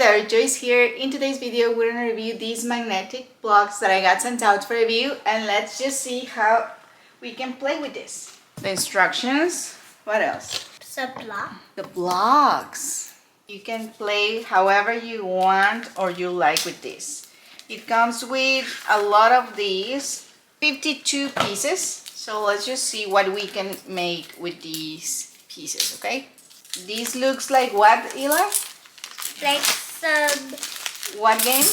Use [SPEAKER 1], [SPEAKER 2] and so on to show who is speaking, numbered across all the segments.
[SPEAKER 1] there, Joyce here. In today's video, we're going to review these magnetic blocks that I got sent out for review, and let's just see how we can play with this. The instructions, what else? The blocks. You can play however you want or you like with this. It comes with a lot of these, 52 pieces. So let's just see what we can make with these pieces, okay? This looks like what, Eli?
[SPEAKER 2] Like some...
[SPEAKER 1] What game?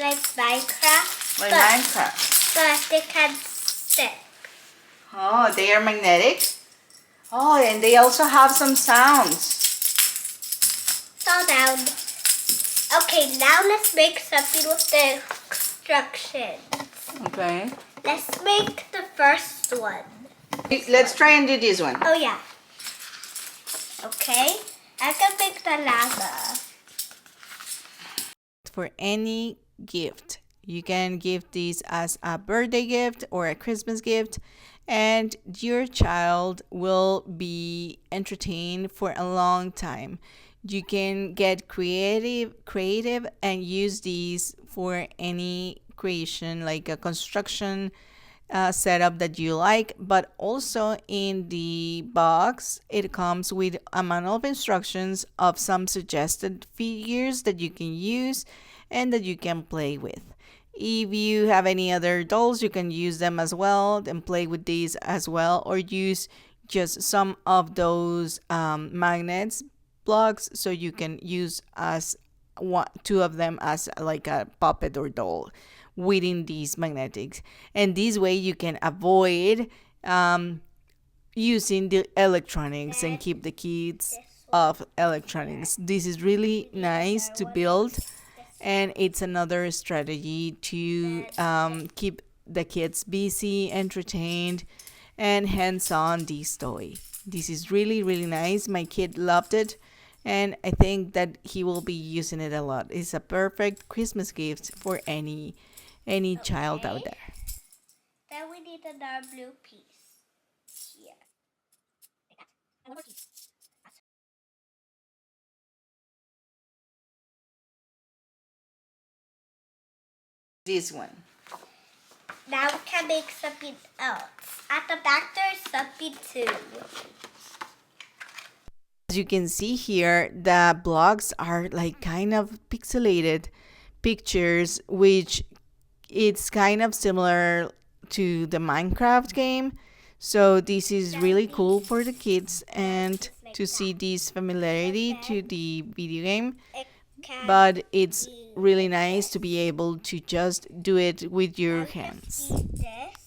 [SPEAKER 2] Like Minecraft.
[SPEAKER 1] Like Minecraft.
[SPEAKER 2] But they can stick.
[SPEAKER 1] Oh, they are magnetic? Oh, and they also have some sounds.
[SPEAKER 2] So down. Okay, now let's make something with the instructions.
[SPEAKER 1] Okay.
[SPEAKER 2] Let's make the first one.
[SPEAKER 1] Let's try and do this one.
[SPEAKER 2] Oh yeah. Okay, I can make the llama.
[SPEAKER 1] For any gift, you can give this as a birthday gift or a Christmas gift, and your child will be entertained for a long time. You can get creative and use these for any creation, like a construction setup that you like. But also in the box it comes with a manual of instructions of some suggested figures that you can use and that you can play with. If you have any other dolls, you can use them as well and play with these as well, or use just some of those magnets blocks, so you can use as two of them as like a puppet or doll within these magnetics. And this way you can avoid using the electronics and keep the kids off electronics. This is really nice to build, and it's another strategy to keep the kids busy, entertained, and hands-on this toy. This is really nice. My kid loved it, and I think that he will be using it a lot. It's a perfect Christmas gift for any child out there.
[SPEAKER 2] Then we need another blue piece here. One more piece.
[SPEAKER 1] This one.
[SPEAKER 2] Now we can make something else. At the back there's something too.
[SPEAKER 1] As you can see here, the blocks are like kind of pixelated pictures, which it's kind of similar to the Minecraft game. So this is really cool for the kids and to see this familiarity to the video game. But it's really nice to be able to just do it with your hands.
[SPEAKER 2] This